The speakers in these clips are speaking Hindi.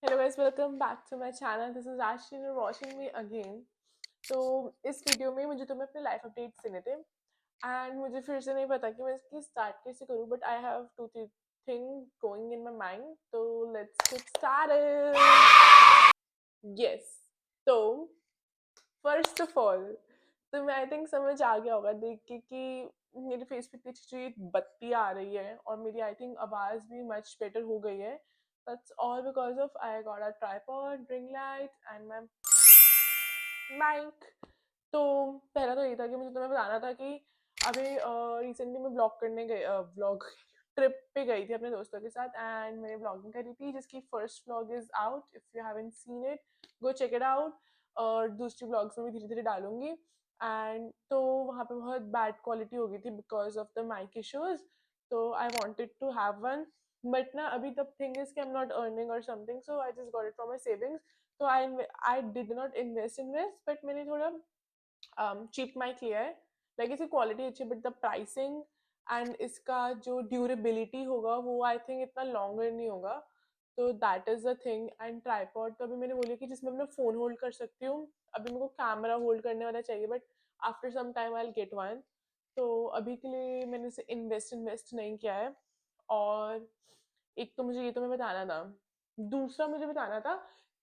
Hello guys, welcome back to my channel. This is Ashley and you're watching me again. तो इस वीडियो में मुझे तुम्हें अपने लाइफ अपडेट्स देने थे एंड मुझे फिर से नहीं पता कि मैं इसकी स्टार्ट कैसे करूँ, but I have two three thing going in my mind, तो लेट्स गेट स्टार्टेड. यस. तो फर्स्ट ऑफ ऑल तुम्हें आई थिंक समझ आ गया होगा देख के कि मेरे फेस पे पीछे जो एक बत्ती आ रही है और मेरी आई थिंक आवाज भी मच बेटर हो गई है. That's all because of I got a tripod, ring light and my mic. तो पहला तो ये था कि मुझे तुम्हें बताना था कि अभी रिसेंटली मैं ब्लॉग करने गई ब्लॉग ट्रिप पे गई थी अपने दोस्तों के साथ एंड मैंने ब्लॉगिंग करी थी जिसकी first blog is out. If you haven't seen it go check it out. और दूसरी ब्लॉग्स में भी धीरे धीरे डालूंगी. एंड तो वहाँ पे बहुत बैड क्वालिटी हो गई थी because of the mic issues. तो I wanted to have one, but ना अभी द थिंग इज कि आई एम नॉट अर्निंग और something, so I just got it from my savings. तो I did not invest in this, but मैंने थोड़ा चीप माइक लिया है. लाइक इसकी क्वालिटी अच्छी बट द प्राइसिंग एंड इसका जो ड्यूरेबिलिटी होगा वो आई थिंक इतना लॉन्गर नहीं होगा. तो that is the thing. And tripod तो अभी मैंने बोली कि जिसमें अपना फोन होल्ड कर सकती हूँ. अभी मेरे को कैमरा होल्ड करने वाला चाहिए but after some time I will get one. तो अभी के लिए मैंने इसे इन्वेस्ट नहीं किया है. और एक तो मुझे ये तुम्हें बताना था. दूसरा मुझे बताना था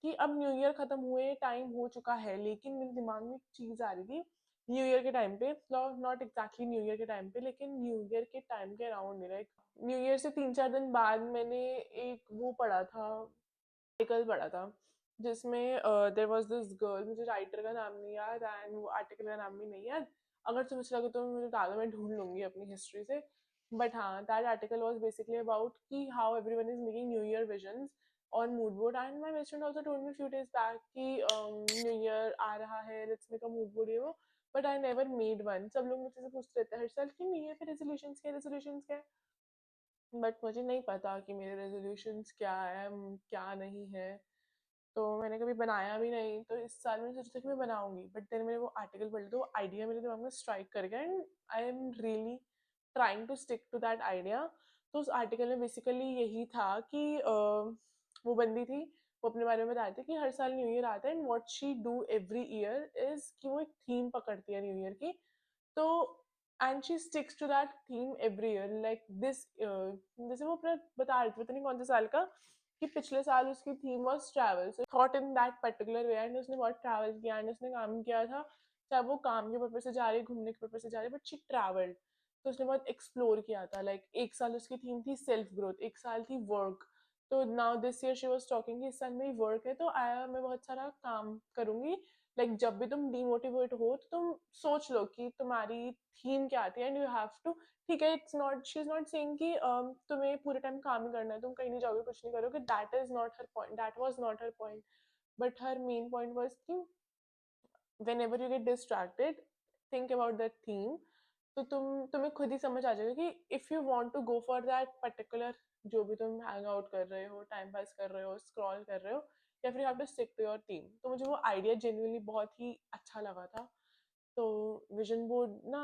कि अब न्यू ईयर खत्म हुए टाइम हो चुका है, लेकिन मेरे दिमाग में एक चीज आ रही थी. न्यू ईयर के टाइम पे, नॉट एग्जैक्टली न्यू ईयर के टाइम पे, लेकिन न्यू ईयर के टाइम के अराउंड लाइक न्यू ईयर से 3-4 दिन बाद मैंने एक वो पढ़ा था, आर्टिकल पढ़ा था जिसमें देर वॉज दिस गर्ल. मुझे राइटर का नाम नहीं याद एंड वो आर्टिकल का नाम भी नहीं याद. अगर तुम्हें अच्छा लगे तो मुझे बता दो, मैं ढूंढ लूंगी अपनी हिस्ट्री से. बट हाँ, that article was basically about कि how everyone is making new year visions on mood board. And my best friend also told me few days back कि न्यू ईयर आ रहा है, let's make a mood board, ये वो. But I never made one. सब लोग मुझसे पूछते रहते हैं हर साल कि न्यू ईयर पे रेजोल्यूशंस क्या है. बट मुझे नहीं पता कि मेरे रेजोल्यूशंस क्या है क्या नहीं है. तो मैंने कभी बनाया भी नहीं. तो इस साल मैंने सोचा था कि मैं बनाऊंगी, बट देन मैंने वो आर्टिकल पढ़ लिया तो वो आइडिया मेरे दिमाग में स्ट्राइक कर गया and I am really trying to stick to that idea. तो उस आर्टिकल में बेसिकली यही था कि वो बंदी थी, वो अपने बारे में बताती थी कि हर साल न्यू ईयर आता है and what she do every year is कि वो एक थीम पकड़ती है न्यू ईयर की. तो and she sticks to that theme every year like this. जैसे वो अपना बता रही थी पता नहीं कौन से साल का, कि पिछले साल उसकी theme was travel, so thought in that particular way and उसने बहुत ट्रैवल किया एंड उसने काम किया था. चाहे वो काम के पर्पज से जा रही, घूमने के पर्पज से जा रही, बट शी ट्रैवल्ड. तो उसने बहुत एक्सप्लोर किया था. लाइक एक साल उसकी थीम थी सेल्फ ग्रोथ, एक साल थी वर्क. तो now this year she was talking कि इस साल मेरी वर्क है तो आया मैं बहुत सारा काम करूंगी. लाइक जब भी तुम डीमोटिवेट हो तो तुम सोच लो कि तुम्हारी थीम क्या आती है एंड यू हैव टू. ठीक है, it's not, she is not saying कि तुम्हें पूरे टाइम काम ही करना है, तुम कहीं नहीं जाओगे, कुछ नहीं करोगे. That is not her point, that was not her point. But her main point was कि whenever you get distracted, think about that theme. तो तुम्हें खुद ही समझ आ जाएगा कि if you want to go for that particular, जो भी तुम हैंग आउट कर रहे हो, टाइम पास कर रहे हो, स्क्रॉल कर रहे हो, या फिर you have to stick to your team. तो मुझे वो आइडिया जेन्युइनली बहुत ही अच्छा लगा था. तो विजन बोर्ड ना,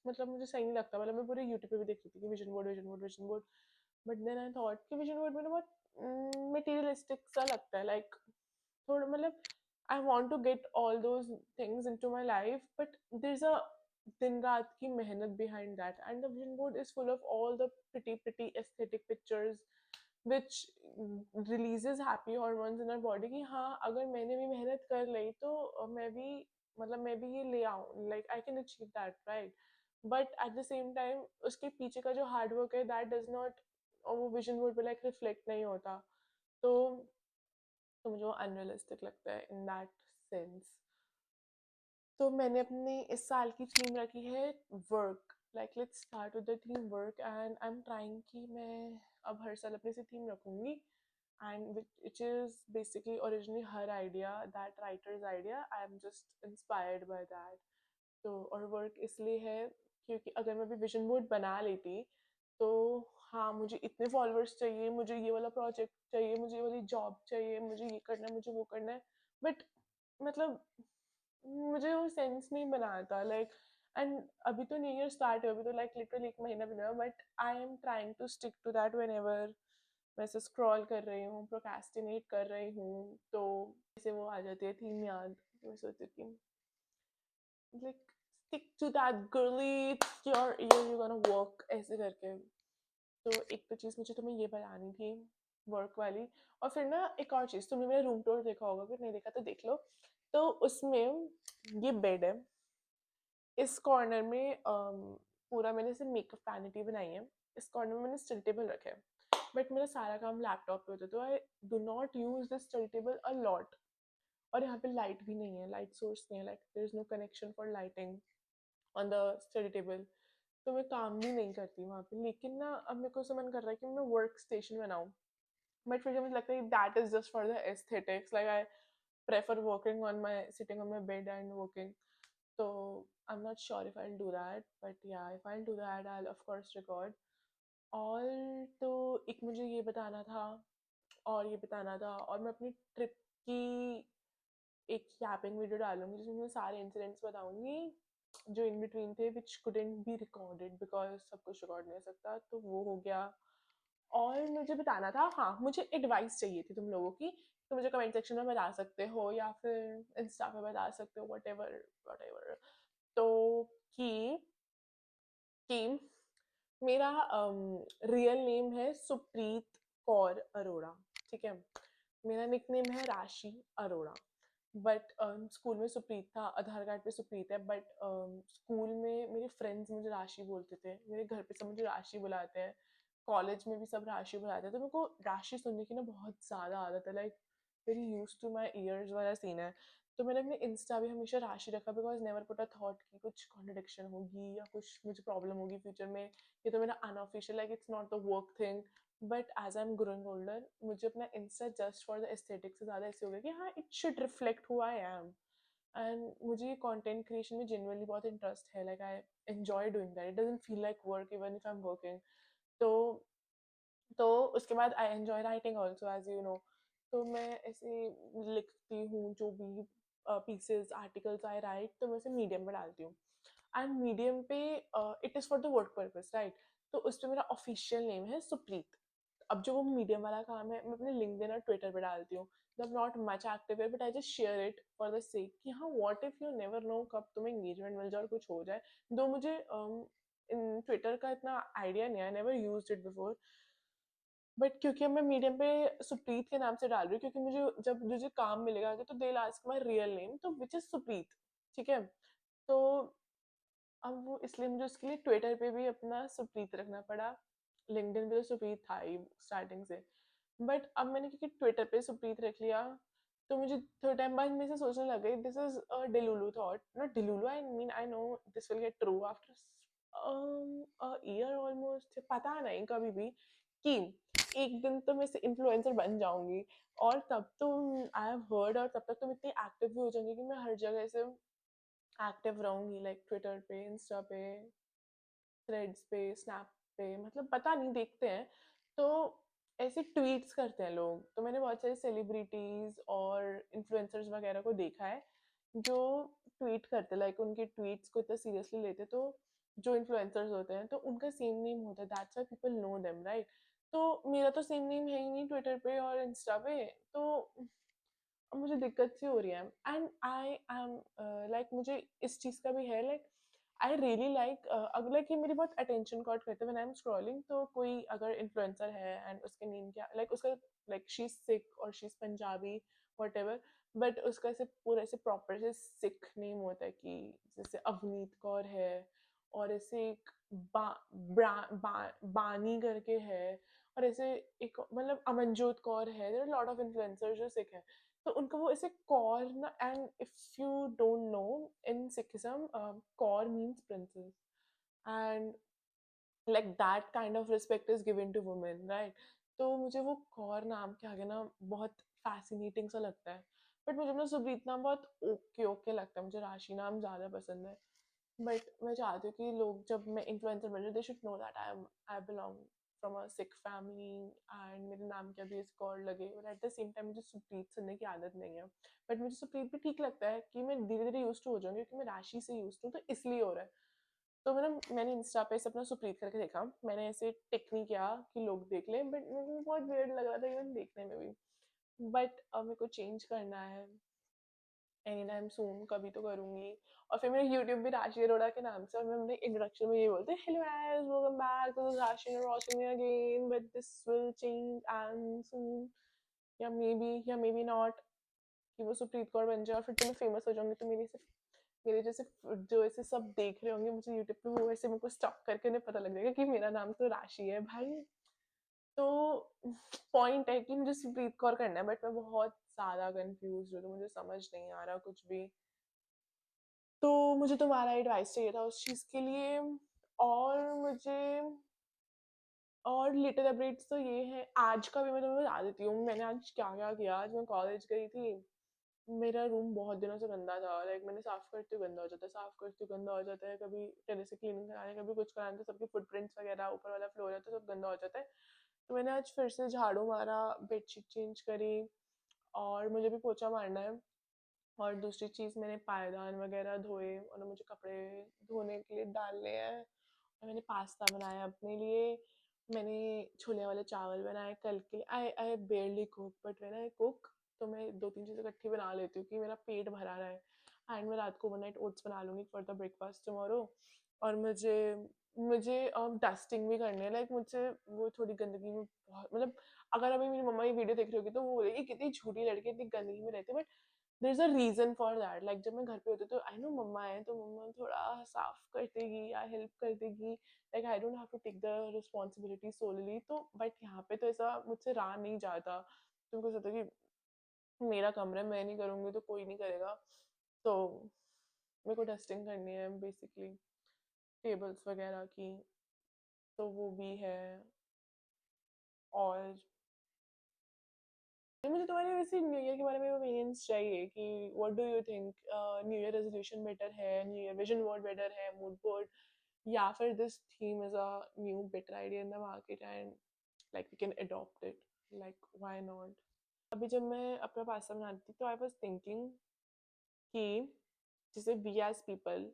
मतलब मुझे सही नहीं लगता. मतलब मैं पूरे यूट्यूब पे भी देख रही थी कि vision board vision board vision board. But then I thought कि विजन बोर्ड में ना बहुत मटेरियलिस्टिक सा लगता है. लाइक थोड़ा मतलब I want to get all those things into my life, but there's a दिन रात की मेहनत behind that, and the vision board is full of all the pretty aesthetic pictures which releases happy hormones in our body कि हाँ अगर मैंने भी मेहनत कर ली तो मैं भी, मतलब मैं भी ये ले आऊँ, like I can achieve that, right? But at the same time उसके पीछे का जो हार्ड वर्क है that does not, और वो विजन बोर्ड पे लाइक रिफ्लेक्ट नहीं होता. तो मुझे वो अनरियलिस्टिक लगता है इन दैट सेंस. तो मैंने अपनी इस साल की थीम रखी है work. Like let's start with the theme work and I am trying कि मैं अब हर साल अपनी सी थीम रखूंगी and which is basically originally her idea that writers idea, I am just inspired by that. तो और वर्क इसलिए है क्योंकि अगर मैं भी विजन बोर्ड बना लेती तो हाँ मुझे इतने फॉलोअर्स चाहिए, मुझे ये वाला प्रोजेक्ट चाहिए, मुझे ये वाली जॉब चाहिए, मुझे ये करना है, मुझे वो करना है. बट मतलब मुझे वो सेंस नहीं बनाता लाइक. एंड अभी तो न्यू ईयर स्टार्ट है, अभी तो लाइक लिटरली एक महीना भी नहीं हुआ, but I am trying to stick to that मैं ऐसे स्क्रॉल कर रही हूँ, प्रोक्रेस्टिनेट कर रही हूँ, तो ऐसे वो आ जाती है थीम याद। मैं सोचती हूँ कि like stick to that girly, your you gonna work, ऐसे करके। तो एक तो चीज़ मुझे तुम्हें ये बतानी थी, वर्क वाली। और फिर ना एक और चीज़, तुमने मेरा रूम टूर देखा होगा, अगर नहीं देखा तो देख लो। तो उसमें ये बेड है, इस कॉर्नर में पूरा मैंने से मेकअप वैनिटी बनाई है। इस कॉर्नर में मैंने स्टडी टेबल रखा है, बट मेरा सारा काम लैपटॉप पे होता है, तो आई do not use this study table a lot. और यहाँ पे लाइट भी नहीं है, लाइट सोर्स नहीं है, like there is no connection for lighting on the study table. तो मैं काम भी नहीं करती वहाँ पे। लेकिन ना अब मेरे को ऐसा मन कर रहा है कि मैं वर्क स्टेशन बनाऊँ, बट फिर मुझे लगता है that is just for the aesthetics, like I prefer working on my sitting on my bed and working. So I'm not sure if I'll do that, but yeah, if I'll do that, I'll of course record. और तो एक मुझे ये बताना था, और ये बताना था, और मैं अपनी ट्रिप की एक यापिंग वीडियो डालूंगी जिसमें मैं सारे इंसिडेंट्स बताऊंगी जो इन बिटवीन थे, विच कुडेंट बी रिकॉर्डेड बिकॉज सब कुछ रिकॉर्ड नहीं हो सकता, तो वो हो गया। और मुझे बताना था, हाँ मुझे एडवाइस चाहिए थी तुम लोगों की, तो मुझे कमेंट सेक्शन में बता सकते हो या फिर इंस्टा पे बता सकते हो, वट एवर वट एवर। तो कि कि मेरा रियल नेम है सुप्रीत कौर अरोड़ा, ठीक है। मेरा निकनेम है राशि अरोड़ा, बट स्कूल में सुप्रीत था, आधार कार्ड पे सुप्रीत है, बट स्कूल में मेरे फ्रेंड्स मुझे राशि बोलते थे, मेरे घर पे सब मुझे राशि बुलाते हैं, कॉलेज में भी सब राशि बुलाते हैं। तो मेरे को राशि सुनने की ना बहुत ज़्यादा आदत है, like very use to my years वाला सीन है। तो मैंने अपने इंस्टा भी हमेशा राशि रखा, because never put a thought कि कुछ कॉन्ट्रडिक्शन होगी या कुछ मुझे प्रॉब्लम होगी फ्यूचर में। ये तो मेरा unofficial, like it's not the work thing. But as I am growing older, मुझे अपना insta just for the aesthetic से ज़्यादा ऐसे हो गया कि हाँ it should reflect who I am. And मुझे ये कंटेंट क्रिएशन में जेनुअनली बहुत इंटरेस्ट है, like I enjoy doing that, it doesn't feel like work even if I am working. तो तो उसके बाद I enjoy writing also, as you know. तो मैं ऐसे लिखती हूँ, जो भी पीसेस आर्टिकल्स आई राइट, तो मैं उसे मीडियम में डालती हूँ। एंड मीडियम पे it is for the work purpose, right. तो उस पर मेरा ऑफिशियल नेम है सुप्रीत। अब जो वो मीडियम वाला काम है, मैं अपने लिंक्डइन और ट्विटर पे डालती हूँ। मतलब नॉट मच एक्टिव है, but I just share it for the sake कि हाँ what if you never know, कब तुम्हें एंगेजमेंट मिल जाए और कुछ हो जाए। दो मुझे इन ट्विटर का इतना आइडिया नहीं है, I never used it before, but क्योंकि अब मैं मीडियम पे सुप्रीत के नाम से डाल रही हूँ, क्योंकि मुझे जब मुझे काम मिलेगा आगे तो they ask my real name, तो विच इज सुप्रीत, ठीक है। तो अब वो इसलिए मुझे उसके लिए ट्विटर पे भी अपना सुप्रीत रखना पड़ा। लिंक्डइन पे तो सुप्रीत था ही स्टार्टिंग से, बट अब मैंने क्योंकि ट्विटर पे सुप्रीत रख लिया, तो मुझे थोड़े टाइम बाद मैं से सोचने लग गई, this is a delulu thought, not delulu, I mean I know this will get true after a year almost, पता नहीं कभी भी, कि एक दिन तो मैं से इन्फ्लुएंसर बन जाऊंगी। और तब तो आई हैव हर्ड, और तब तक तुम इतनी एक्टिव भी हो जाऊंगी कि मैं हर जगह से एक्टिव रहूंगी, लाइक ट्विटर पे, इंस्टा पे, थ्रेड्स पे, स्नैप पे, मतलब पता नहीं, देखते हैं। तो ऐसे ट्वीट्स करते हैं लोग, तो मैंने बहुत सारे सेलिब्रिटीज और इन्फ्लुएंसर्स वगैरह को देखा है जो ट्वीट करते, लाइक उनके ट्वीट्स को इतना सीरियसली लेते। तो जो इन्फ्लुएंसर्स होते हैं तो उनका सेम नेम होता है, that's why people know them, right. तो मेरा तो सेम नेम है ही नहीं ट्विटर पे और इंस्टा पे, तो अब मुझे दिक्कत सी हो रही है। एंड आई एम लाइक, मुझे इस चीज़ का भी है, लाइक आई रियली लाइक, अगला कि मेरी बहुत अटेंशन कॉट करते हैं व्हेन आई एम स्क्रॉलिंग। तो कोई अगर इन्फ्लुएंसर है एंड उसके नेम क्या, लाइक उसका, लाइक शी इज सिख और she is Punjabi, what ever, but उसका ऐसे पूरा ऐसे प्रॉपर से सिख नेम होता है, कि जैसे अवनीत कौर है, और ऐसे एक बानी करके है, और ऐसे एक मतलब अमनजोत कौर है, there are lot of influencers जो सिख हैं। तो उनका वो ऐसे कौर ना, and if you don't know, in Sikhism Kaur means princess, and like that kind of respect is given to women, right. तो मुझे वो कौर नाम के आगे ना बहुत फैसिनेटिंग सा लगता है, बट मुझे ना सुप्रीत नाम बहुत ओके ओके लगता है, मुझे राशि नाम ज़्यादा पसंद है। बट मैं चाहती हूँ कि लोग जब मैं इन्फ्लुएंसर बन रही, they should know that I belong from a Sikh family, and मेरे नाम के अभी इसको और लगे, but at the same time मुझे सुप्रीत सुनने की आदत नहीं है। बट मुझे सुप्रीत भी ठीक लगता है कि मैं धीरे धीरे यूज टू हो जाऊंगी, क्योंकि मैं राशि से यूज हूँ, तो इसलिए हो रहा है। तो मैंने इंस्टा पे से अपना सुप्रीत करके देखा, मैंने ऐसे टिक नहीं किया कि लोग देख लें, बट मेरे को बहुत वियर्ड लग रहा था इवन देखने में भी। बट अब मेरे को चेंज करना है एनी टाइम सून, कभी तो करूंगी। और फिर मेरा यूट्यूब भी राशि अरोड़ा के नाम से, और मैं अपने इंट्रोडक्शन में ये बोलते हैं, hello guys, welcome back to Rashi watching me again, but this will change and soon, या मे बी नॉट, कि वो सुप्रीत कौर बन जाए और फिर तो मैं फेमस हो जाऊंगी, तो मेरे जैसे जो ऐसे सब देख रहे होंगे मुझे यूट्यूब पे, वो ऐसे मेरे को स्टॉक करके उन्हें पता लग जाएगा कि मेरा नाम तो राशि है भाई। तो पॉइंट है कि मुझे सुप्रीत कौर करना है, बट मैं बहुत ज्यादा कंफ्यूज हूँ, तो मुझे समझ नहीं आ रहा कुछ भी। तो मुझे तुम्हारा एडवाइस चाहिए था उस चीज के लिए। और मुझे और लिटिल अपडेट्स तो ये है, आज का भी मैं तुम्हें बता देती हूँ मैंने आज क्या क्या किया। आज मैं कॉलेज गई थी, मेरा रूम बहुत दिनों से गंदा था, लाइक मैंने साफ करते हुए गंदा हो जाता है, साफ करते हुए गंदा हो जाता है, कभी टेरेस से क्लीनिंग कराने, कभी कुछ कराने, तो सबके फुटप्रिंट्स वगैरह ऊपर वाला फ्लोर है तो सब गंदा हो जाता है। तो मैंने आज फिर से झाड़ू मारा, बेडशीट चेंज करी, और मुझे भी पोछा मारना है। और दूसरी चीज़, मैंने पायदान वगैरह धोए और मुझे कपड़े धोने के लिए डालने हैं। और मैंने पास्ता बनाया अपने लिए, मैंने छोले वाले चावल बनाए कल के लिए। I barely cook, but when I cook तो मैं दो तीन चीज़ें इकट्ठी बना लेती हूँ कि मेरा पेट भरा रहा है। एंड मैं रात को ओवरनाइट ओट्स बना लूँगी फॉर द ब्रेकफास्ट टुमारो। और मुझे मुझे डस्टिंग भी करनी है, लाइक मुझसे वो थोड़ी गंदगी में बहुत, मतलब अगर अभी मेरी मम्मा ये वीडियो देख रही होगी तो वो बोलेगी कितनी झूठी लड़की, इतनी गंदगी में रहती है, but there is a reason for that. Like जब मैं घर पे होती तो आई नो मम्मा है तो मम्मा थोड़ा साफ कर देगी या हेल्प कर देगी, like I don't have to take the responsibility solely. तो बट यहाँ पे तो ऐसा मुझसे रहा नहीं जाता, तो उनको सोचता कि मेरा कमरा है, मैं नहीं करूँगी तो कोई नहीं करेगा। तो मेरे को डस्टिंग करनी है बेसिकली, टेबल्स वगैरह की, तो वो भी है। और मुझे तुम्हारे वैसे न्यू ईयर के बारे में ओपिनियंस चाहिए कि what do you think, new year resolution better है, new year vision board better है, मूड बोर्ड, या फिर this theme is a new better idea in the market and like we can adopt it, like why not. अभी जब मैं अपना पास्ता बनाती थी तो आई वाज थिंकिंग कि जैसे वी एज पीपल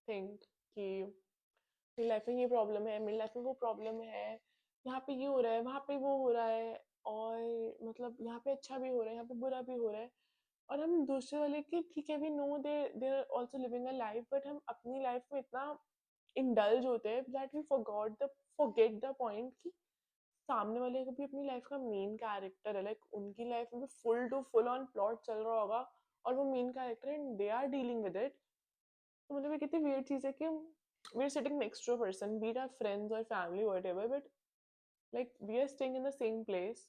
थिंक कि मेरी लाइफ में ये प्रॉब्लम है, मेरी लाइफ में वो प्रॉब्लम है, यहाँ पे ये हो रहा है, वहाँ पे वो हो रहा है, और मतलब यहाँ पे अच्छा भी हो रहा है, यहाँ पे बुरा भी हो रहा है। और हम दूसरे वाले की, ठीक है we know they are also living a life, but हम अपनी लाइफ में इतना इंडल्ज होते हैं that we forget the point कि सामने वाले का भी अपनी लाइफ का मेन कैरेक्टर है, लाइक उनकी लाइफ में भी full to full on plot चल रहा होगा और वो मेन कैरेक्टर है and they are dealing with it. तो मतलब ये कितनी वियर्ड चीज है कि we are sitting next to a person, be it our friends or family, whatever, but like we are staying in the same place.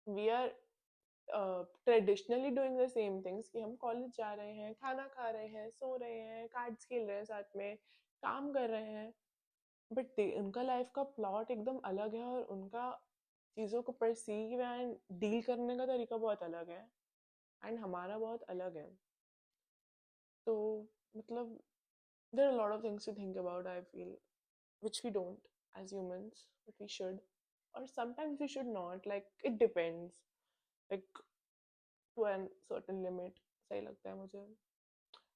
We are traditionally doing the same things, कि हम कॉलेज जा रहे हैं, खाना खा रहे हैं, सो रहे हैं, कार्ड्स खेल रहे हैं साथ में, काम कर रहे हैं, बट उनका लाइफ का प्लॉट एकदम अलग है और उनका चीज़ों को परसीव एंड डील करने का तरीका बहुत अलग है, एंड हमारा बहुत अलग है। तो मतलब there are a lot of things to think about, I feel, which we don't as humans, but we should. Or sometimes we should not, like it depends, like to a certain limit, सही लगता है मुझे।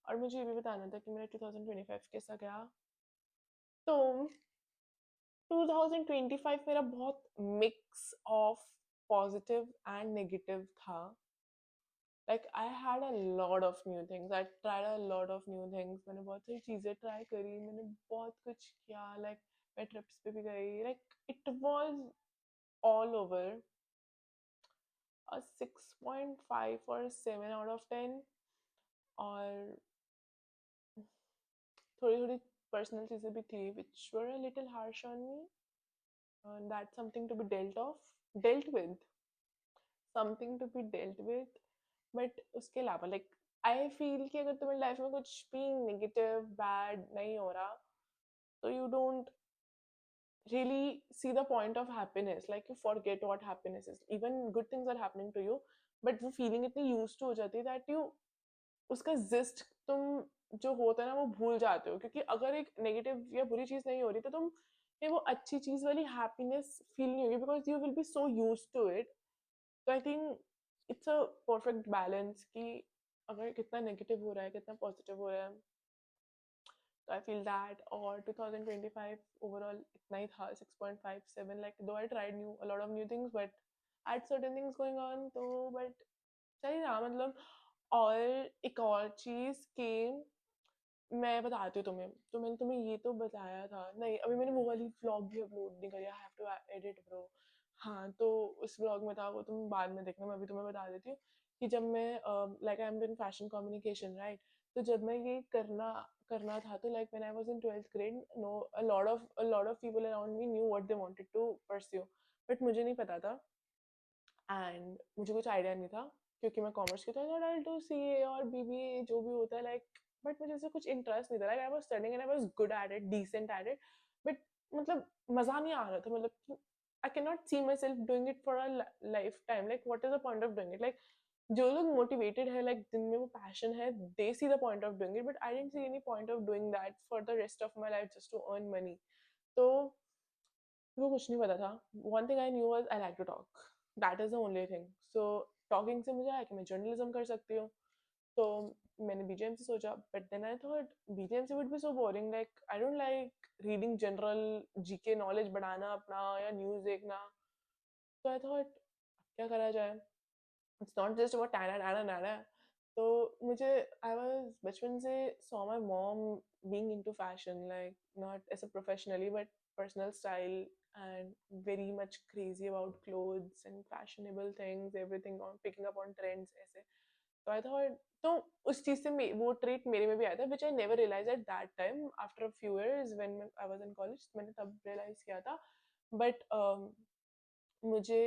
और मुझे ये भी बताना था कि मेरा 2025 कैसा गया। तो 2025 मेरा बहुत mix of positive and negative था। Like I had a lot of new things, I tried a lot of new things, मैंने बहुत सारी चीज़ें ट्राई करी, मैंने बहुत कुछ किया, लाइक मैं ट्रिप्स पे भी गई, like it was all over a 6.5 or 7 out of 10। और थोड़ी थोड़ी पर्सनल चीज़ें भी थी which were a little harsh on me, and that's something to be dealt with, something to be dealt with। But उसके अलावा लाइक आई फील कि अगर तुम्हारी लाइफ में कुछ भी नेगेटिव बैड नहीं हो रहा तो you don't really see the point of happiness, like you forget what happiness is, even good things are happening to you, but वो feeling इतनी used to हो जाती है that you उसका जिस्ट तुम जो होता है ना वो भूल जाते हो, क्योंकि अगर एक नेगेटिव या बुरी चीज नहीं हो रही तो तुम ये वो अच्छी चीज वाली हैप्पीनेस फील नहीं होगी, because you will be so use to it. तो I think it's a perfect balance कि अगर कितना नेगेटिव हो रहा है कितना पॉजिटिव हो रहा है, तो आई फील दैट। और 2025 ओवरऑल इतना ही था, 6.57, लाइक दो I tried new a lot of new things but I had certain things going on, तो बट सही रहा मतलब। और एक और चीज़ कि मैं बताती हूँ तुम्हें, तो मैंने तुम्हें ये तो बताया था नहीं, अभी मैंने वो वाली व्लॉग भी अपलोड नहीं करी, I have to edit bro. हाँ, तो उस व्लॉग में था, वो तुम बाद में देखना, मैं अभी तुम्हें बता देती हूँ कि जब मैं like I am doing fashion communication right, तो जब मैं ये करना करना था, तो like when I was in 12th grade, no a lot of people around me knew what they wanted to pursue, but मुझे नहीं पता था एंड मुझे कुछ आइडिया नहीं था, क्योंकि मैं कॉमर्स की, तो आई टू सीए और बीबीए जो भी होता है लाइक, बट मुझे इससे कुछ इंटरेस्ट नहीं था, like I was studying and I was good at it, decent at it, but मतलब मजा नहीं आ रहा था, मतलब I can not see myself doing it for a lifetime, like what is the point of doing it, like जो लोग मोटिवेटेड है, लाइक जिनमें वो पैशन है, they see the point of doing it, but I don't see any point of doing that for the rest of my life just to earn money. तो वो कुछ नहीं पता था। One thing I knew was I like to talk, that is the only thing. So talking से मुझे आया कि मैं जर्नलिज्म कर सकती हूँ, तो मैंने बीजेएम से सोचा, but then I thought BJM से would be so boring, like I don't like reading general GK knowledge बढ़ाना अपना या न्यूज़ देखना। तो आई थॉट क्या करा जाए, इट्स नॉट जस्ट अबाउट टाना टाना टाना। तो मुझे आई वाज बचपन से saw my mom being into fashion, like not as a professionally but personal style, and very much crazy about clothes and fashionable things, everything on picking up on trends ऐसे। तो आई थॉट, तो उस चीज से वो ट्रेट मेरे में भी आया था, which I never realize at that time, after a few years when I was in college मैंने तब रियलाइज किया था। बट मुझे,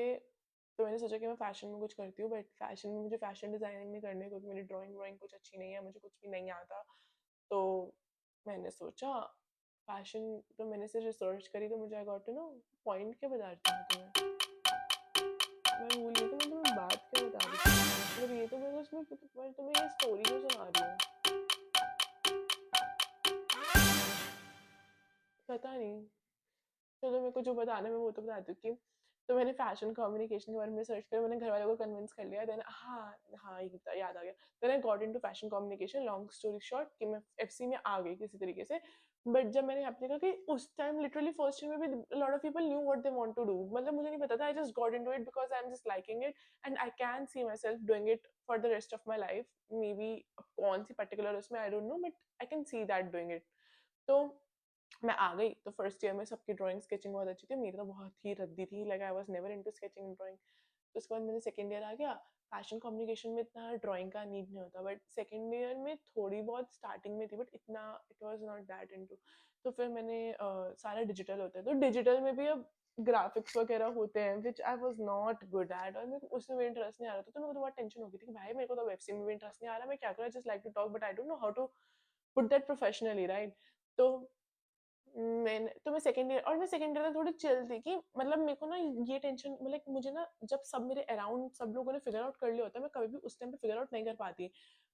तो मैंने सोचा कि मैं फैशन में कुछ करती हूँ, बट फैशन में मुझे फैशन डिजाइनिंग नहीं करनी है, क्योंकि मेरी ड्राइंग ड्राइंग कुछ अच्छी नहीं है, मुझे कुछ भी नहीं आता। तो मैंने सोचा फैशन, तो मैंने से रिसर्च करी, तो मुझे I got to know, point क्या बता रही थी मैं तुम्हें, मैं भूल गई, तो मैं तुम्हें बात क्या बता रही थी, मतलब ये तो मैं उसमें मैं तुम्हें ये स्टोरी क्यों सुना रही हूँ, पता नहीं। चलो मेरे को जो बताना है मैं वो तो बता दूँ कि, तो मैंने फैशन कम्युनिकेशन के बारे में सर्च किया, मैंने घर वालों को कन्विंस कर लिया, देन हाँ हाँ ये याद आ गया, then I got into fashion communication, long story short कि मैं एफसी में आ गई किसी तरीके से। बट जब मैंने अप्लाई किया कि उस टाइम लिटरली फर्स्ट ईयर में भी lot of people knew what they want to do, मतलब मुझे नहीं पता था, I just got into it because I am just liking it and I can see myself doing it for the rest of my life, maybe कौन सी पर्टिकुलर उसमें I don't know, but I can see that doing it. तो मैं आ गई, तो फर्स्ट ईयर में सबकी ड्राइंग स्केचिंग बहुत अच्छी थी, मेरी तो बहुत ही रद्दी थी, like I was never into sketching and drawing. तो उसके बाद मैंने सेकेंड ईयर आ गया, फैशन कम्युनिकेशन में इतना ड्राइंग का नीड नहीं होता, बट सेकेंड ईयर में थोड़ी बहुत स्टार्टिंग में थी, बट इतना it was not that into. तो फिर मैंने सारा डिजिटल होता है, तो डिजिटल में भी अब ग्राफिक्स वगैरह होते हैं which I was not good at, और मेरे को उसमें भी इंटरेस्ट नहीं आ रहा था, तो मेरे को तो बहुत टेंशन हो गई थी कि भाई मेरे को तो वेब में भी इंटरेस्ट नहीं आ रहा, मैं क्या करूँ, just like to talk but I don't know how to put that professionally right. तो मैं सेकंड ईयर, और मैं सेकंड ईयर में थोड़ी चिल थी कि मतलब मेरे को ना ये टेंशन, मतलब मुझे ना जब सब मेरे अराउंड सब लोगों ने फिगर आउट कर लिया होता है, मैं कभी भी उस टाइम पे फिगर आउट नहीं कर पाती,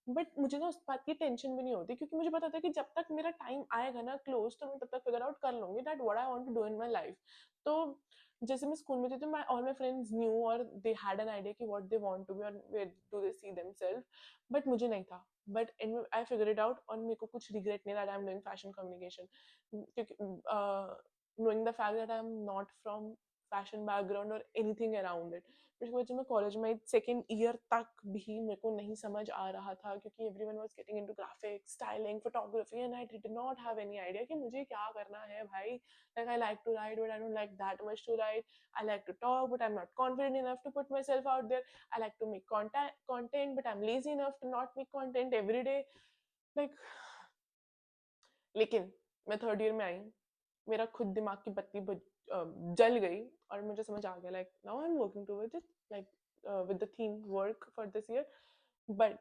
बट मुझे ना उस बात की टेंशन भी नहीं होती, क्योंकि मुझे पता था कि जब तक मेरा टाइम आएगा ना क्लोज, तो मैं तब तक फिगर आउट कर लूंगी that what I want to do in my life. तो जैसे मैं स्कूल में थी, तो my all my friends knew और दे हैड एन आइडिया कि what they want to be और where do they see themselves, but मुझे नहीं था। But I figure it out, और मेरे को कुछ रिग्रेट नहीं that I am doing fashion communication, क्योंकि knowing the fact that I'm not from fashion background or anything around it, फिर उसके बाद जब मैं कॉलेज में सेकेंड ईयर तक भी मेरे को नहीं समझ आ रहा था, क्योंकि everyone was getting into graphics styling photography and I did not have any idea कि मुझे क्या करना है भाई, like I like to write but I don't like that much to write, I like to talk but I am not confident enough to put myself out there, I like to make content but I'm lazy enough to not make content every day, like। लेकिन मैं थर्ड ईयर में आई, मेरा खुद दिमाग की बत्ती जल गई, और मुझे समझ आ गया like now I am working towards it, like with the theme work for this year. But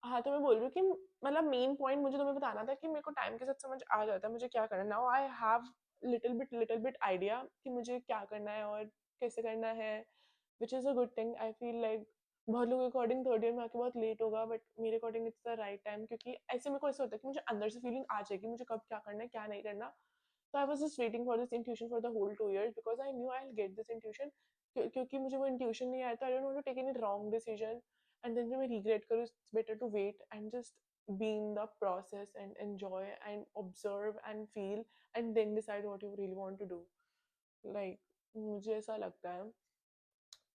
हाँ, तो मैं बोल रही हूँ कि मतलब मेन पॉइंट मुझे तुम्हें बताना था कि मेरे को टाइम के साथ समझ आ जाता है मुझे क्या करना है, now I have little bit idea कि मुझे क्या करना है और कैसे करना है, which is a good thing I feel like. बहुत लोगों के अकॉर्डिंग थर्ड ईयर में आके बहुत लेट होगा, बट मेरे according it's the right time, क्योंकि ऐसे मेरे को ऐसा होता है कि मुझे अंदर से फीलिंग आ जाएगी मुझे कब क्या करना है क्या नहीं करना। So I was just waiting for this intuition for the whole 2 years because I knew I'll get this intuition, क्योंकि मुझे वो intuition नहीं आया था, I don't want to take any wrong decision and then जब मैं regret करूँ, it's better to wait and just be in the process and enjoy and observe and feel and then decide what you really want to do. Like, मुझे ऐसा लगता है.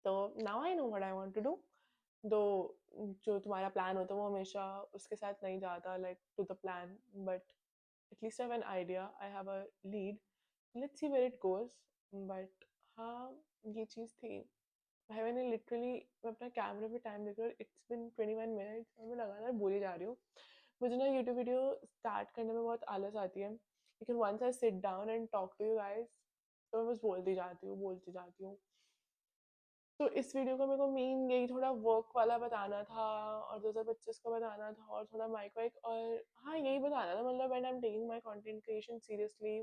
तो now I know what I want to do. दो जो तुम्हारा प्लान होता है वो हमेशा उसके साथ नहीं जाता, like to the plan, but at least I have an idea, I have a lead. Let's see where it goes. But हाँ, ये चीज़ थी. भाई मैंने लिटरली, मैं अपना कैमरे पे टाइम देख रही हूँ, इट्स बिन 21 मिनट्स और मैं लगातार बोली जा रही हूँ. मुझे ना यूट्यूब वीडियो स्टार्ट करने में बहुत आलस आती है, लेकिन once I sit down and talk to you guys, तो मैं बस बोलती जाती हूँ. तो इस वीडियो को मेरे को मेन यही थोड़ा वर्क वाला बताना था और 2025 का बताना था और थोड़ा माइक वाइक और हाँ यही बताना था, मतलब when I am taking my content creation seriously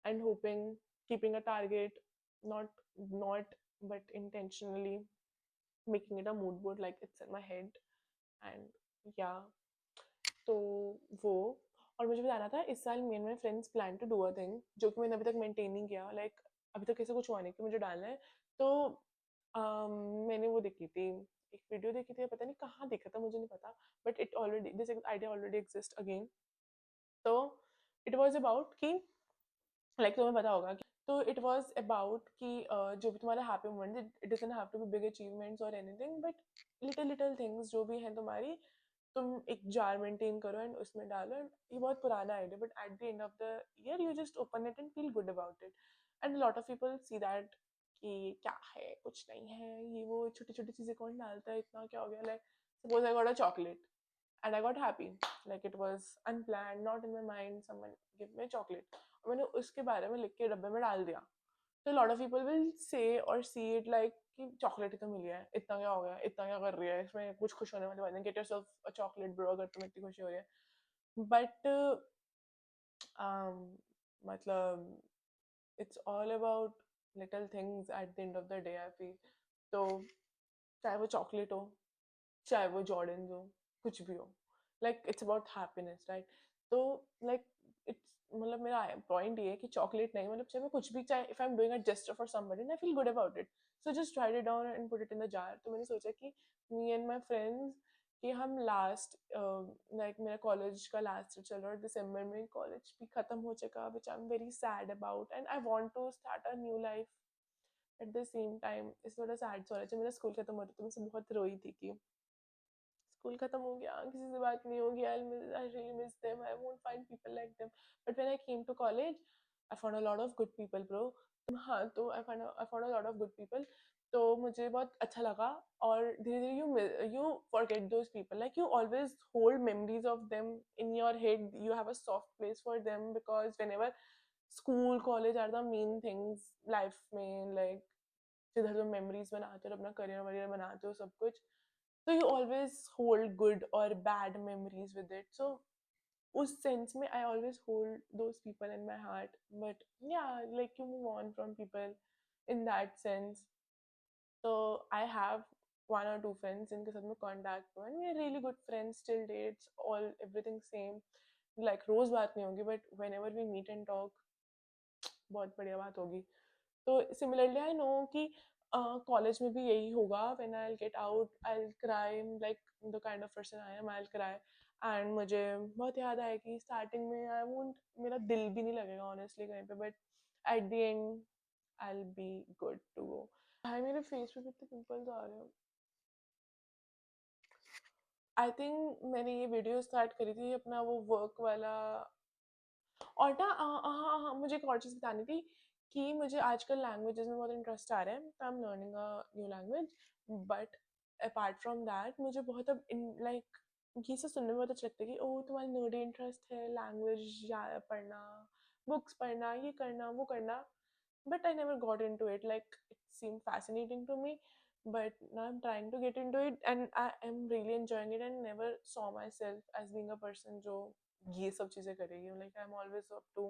and hopping, keeping a target, not but intentionally making it a mood board, like it's in my head. And yeah, तो वो. और मुझे बताना था, इस साल me and my friends plan to do a thing जो कि मैंने अभी तक मेंटेन नहीं किया, like अभी तक ऐसा कुछ हुआ नहीं कि मुझे डालना है. तो मैंने वो देखी थी, एक वीडियो देखी थी, पता नहीं कहाँ देखा था, मुझे नहीं पता, but it already, this idea already exist again. तो इट वाज अबाउट कि, लाइक तुम्हें पता होगा कि, तो इट वाज अबाउट कि जो भी तुम्हारा happy moment, it doesn't have to be big achievements और anything, but little little things जो भी हैं तुम्हारी, तुम एक जार मेंटेन करो एंड उसमें डालो. एंड ये बहुत पुराना idea, but at the end of the year you just open it and feel good about it. And lot of people see that कि क्या है, कुछ नहीं है, ये वो छोटी छोटी चीजें कौन डालता है, इतना क्या हो गया. Like suppose I got a chocolate and I got happy. Like it was unplanned, not in my mind. Someone give me a chocolate. और मैंने उसके बारे में लिख के डब्बे में डाल दिया. तो lot of people will say और सी इट लाइक कि चॉकलेट ही तो मिली है, इतना क्या हो गया, इतना क्या कर रही है, इसमें कुछ खुश होने वाली बात नहीं. गेट योरसेल्फ अ चॉकलेट ब्रो अगर तुम्हें इतनी खुशी हो रही है. बट मतलब it's all about little things at the end of the day I feel. तो चाहे वो चॉकलेट हो, चाहे वो जॉर्डन हो, कुछ भी हो, like it's about happiness, right. तो लाइक इट्स, मतलब मेरा पॉइंट ये है कि चॉकलेट नहीं, मतलब चाहे मैं कुछ भी, चाहे if I am doing a gesture for somebody and I feel good about it, so just right it down and put it in the jar. तो मैंने सोचा कि मी एंड माई फ्रेंड्स कि हम लास्ट, लाइक मेरा कॉलेज का लास्ट ईयर चल रहा है, दिसंबर में कॉलेज भी खत्म हो चुका, which I am very sad about, and I want to start a new life. At the same time इस थोड़ा सैड सा हो रहा है, जब मेरा स्कूल खत्म होता तो मैं सब बहुत रोई थी कि स्कूल खत्म हो गया, किसी से बात नहीं होगी, I really miss them, I won't find people like them. But when I came to college, I found a lot of good people, bro. हाँ, तो I found a lot of good people. तो मुझे बहुत अच्छा लगा. और धीरे धीरे you forget those people, like you always hold memories of them in your head, you have a soft place for them, because whenever school college are the main things life में, like जिधर तुम मेमोरीज बनाते हो, अपना करियर वरियर बनाते हो, सब कुछ. So you always hold good or bad memories with it. So उस sense में I always hold those people in my heart. But yeah, like you move on from people in that sense. So I have one or two friends जिनके साथ मैं contact हूँ and we are really good friends till date. It's all everything same. Like रोज बात नहीं होगी, but whenever we meet and talk, बहुत बढ़िया बात होगी. तो सिमिलरली आई नो कि कॉलेज में भी यही होगा. When I will get out I will cry, like the kind of person I am, I will cry. And मुझे बहुत याद आएगी स्टार्टिंग में, आई वोंट, मेरा दिल भी नहीं लगेगा ऑनेस्टली कहीं पे, but at the end I will be good to go. भाई मेरे फेस पे कितने पिंपल्स आ रहे हैं. आई थिंक मैंने ये वीडियो स्टार्ट करी थी अपना वो वर्क वाला. और ना हाँ हाँ, मुझे एक और चीज़ बतानी थी कि मुझे आजकल लैंग्वेजेस में बहुत इंटरेस्ट आ रहा है. I am learning a new language. But apart from that मुझे बहुत अब लाइक ये सब सुनने में बहुत अच्छा लगता है कि ओ तुम्हारा नर्डी इंटरेस्ट है लैंग्वेज पढ़ना, बुक्स पढ़ना, ये करना वो करना. But I never got into it. Like it seemed fascinating to me, but now I'm trying to get into it, and I am really enjoying it. And never saw myself as being a person जो ये सब चीजें करेगी. Like I'm always up to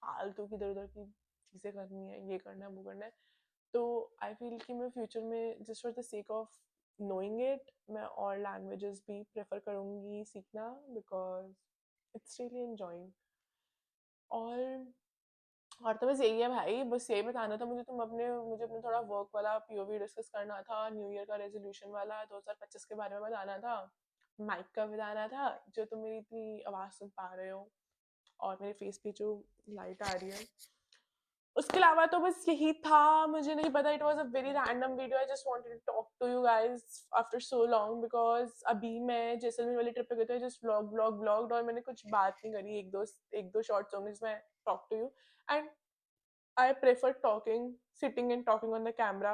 फालतू की इधर उधर की चीजें करनी है, ये करना है वो करना है. तो I feel कि मैं फ्यूचर में just for the sake of knowing it मैं और languages भी prefer करूँगी सीखना, because it's really enjoying. और तो बस यही है भाई, बस यही बताना था मुझे. मुझे अपने थोड़ा वर्क वाला पीओवी डिस्कस करना था, न्यू ईयर का रेजोल्यूशन वाला 2025 के बारे में बताना था. माइक का बजाना था, जो तुम मेरी इतनी आवाज़ सुन पा रहे हो, और मेरे फेस पे जो लाइट आ रही है। उसके अलावा तो बस यही था, मुझे नहीं पता, it was a very random video. I just wanted to talk to you guys after so long, because अभी मैं जैसलमेर वाली ट्रिप पे गई थी, जस्ट व्लॉग्ड, और मैंने कुछ बात नहीं करी, एक दो शॉर्ट्स होंगे जिसमें talk to you, and I prefer talking, sitting and talking on the camera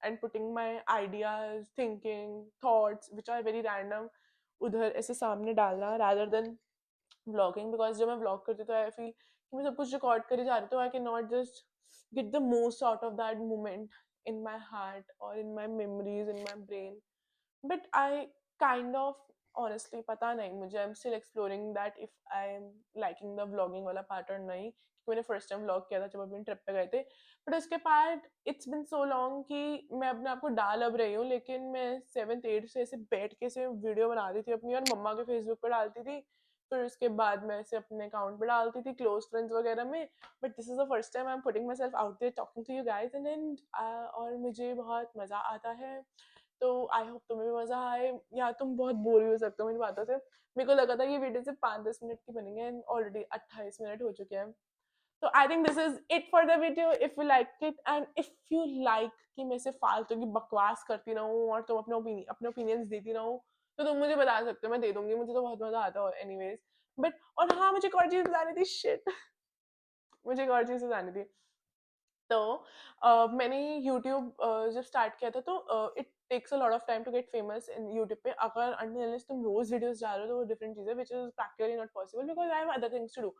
and putting my ideas, thinking, thoughts, which are very random, उधर ऐसे सामने डालना rather than vlogging, because जब मैं vlog करती हूँ तो I feel कि मैं सब कुछ record करी जा रही हूँ, तो I cannot just get the most out of that moment in my heart or in my memories, in my brain. But I kind of honestly पता नहीं मुझे, I'm still exploring that if I'm liking the vlogging वाला part or नहीं, क्योंकि मैंने first time vlog किया था जब अपनी ट्रिप पे गए थे, बट उसके बाद it's been so long कि मैं अपने आप को डाल अब रही हूँ, लेकिन मैं 7th 8th से ऐसे बैठ के ऐसे वीडियो बनाती थी अपनी, और मम्मा के फेसबुक पे डालती थी, फिर उसके बाद मैं ऐसे अपने अकाउंट पे डालती थी क्लोज फ्रेंड्स वगैरह में, but this is the first time I am putting myself out there talking to you guys, and और मुझे बहुत मज़ा आता है। तो आई होप तुम्हें भी मजा आए, या तुम बहुत बोर भी हो सकते हो मेरी बातों से। मेरे को लगा था ये वीडियो सिर्फ 5-10 मिनट की बनेंगे, एंड ऑलरेडी 28 मिनट हो चुके हैं। तो I think this is it for the video. If you like it and if you like कि मैं से फालतू की बकवास करती रहूँ और तुम अपने ओपिनियंस देती रहूँ, तो तुम मुझे बता सकते हो, मैं दे दूंगी, मुझे तो बहुत मजा आता है एनीवेज। बट और हाँ, मुझे एक और चीज बतानी थी, शिट मुझे एक और चीज बतानी थी। तो मैंने यूट्यूब जब स्टार्ट किया था, तो it takes a lot of time to get famous in YouTube पे। अगर अनलेस तुम रोज वीडियोस डाल रहे हो तो वो डिफरेंट चीज है, which is practically not possible, because I have other things to do.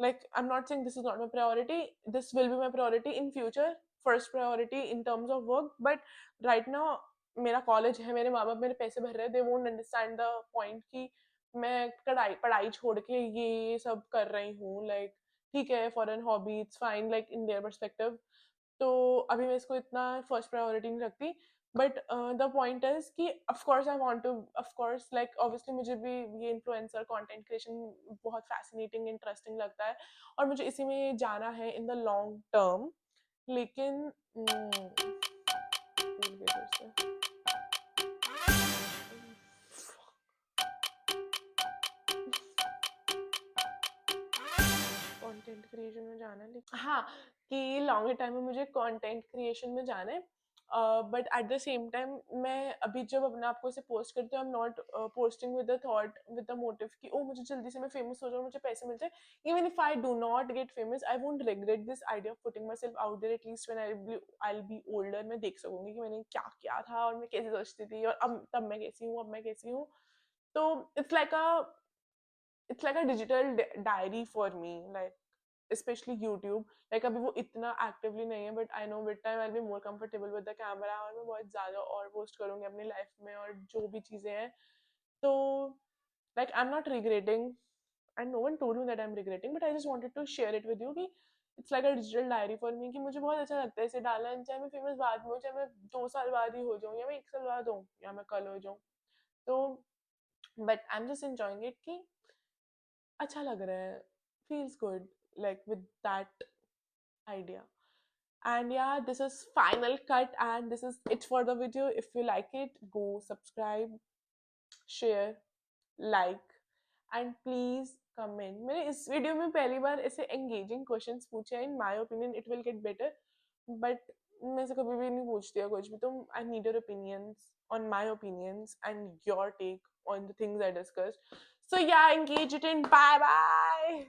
Like, I'm not saying this is not my priority, this will be my priority in future, first priority in terms of work, but right now मेरा कॉलेज है, मेरे माँ बाप मेरे पैसे भर रहे हैं, they won't understand the point कि मैं पढ़ाई पढ़ाई छोड़ के ये सब कर रही हूँ, लाइक ठीक है, for an hobby it's fine, like in there perspective. तो अभी मैं इसको इतना फर्स्ट प्रायोरिटी नहीं रखती, बट द पॉइंट इज कि of course I want to, of course like obviously मुझे भी ये इन्फ्लुएंसर कंटेंट क्रिएशन बहुत फैसिनेटिंग इंटरेस्टिंग लगता है, और मुझे इसी में जाना है इन द लॉन्ग टर्म। लेकिन भूल गई फिर से। कंटेंट क्रिएशन में जाना है, लेकिन हाँ, कि लॉन्गर टाइम में मुझे कंटेंट क्रिएशन में जाना है, but at the same time मैं अभी जब अपने आप को इसे पोस्ट करती हूँ, आई am not posting with the thought, with the motive कि ओ मुझे जल्दी से मैं फेमस हो जाऊँ, मुझे पैसे मिल जाए। Even if I do not get famous, I won't regret this idea of putting myself out there, at least when I will be older, मैं देख सकूंगी कि मैंने क्या किया था और मैं कैसे सोचती थी, और अब तब मैं कैसी हूँ, अब मैं कैसी हूँ। तो it's like a digital diary for me, like especially YouTube, like अभी वो इतना एक्टिवली नहीं है, but I know with time I will be more comfortable with the camera, और मैं बहुत ज़्यादा और पोस्ट करूँगी अपनी लाइफ में, और जो भी चीज़ें हैं, तो like I am not regretting, and no one told me that I am regretting, but I just wanted to share it with you कि it's like a digital diary for me, कि मुझे बहुत अच्छा लगता है इसे डालना, चाहे मैं फेमस बाद में हूँ, चाहे मैं 2 साल बाद ही हो जाऊँ, या मैं 1 साल बाद हूँ, या मैं कल हो जाऊँ, तो but I am just enjoying it कि अच्छा लग रहा है, feels good, like with that idea. And yeah, this is final cut, and this is it for the video. If you like it, go subscribe, share, like, and please comment. मैंने इस वीडियो में पहली बार ऐसे engaging questions पूछे हैं, in my opinion it will get better, but मैं से कभी भी नहीं पूछती है कुछ भी, तो I need your opinions on my opinions and your take on the things I discussed. So yeah, engage it, and bye bye.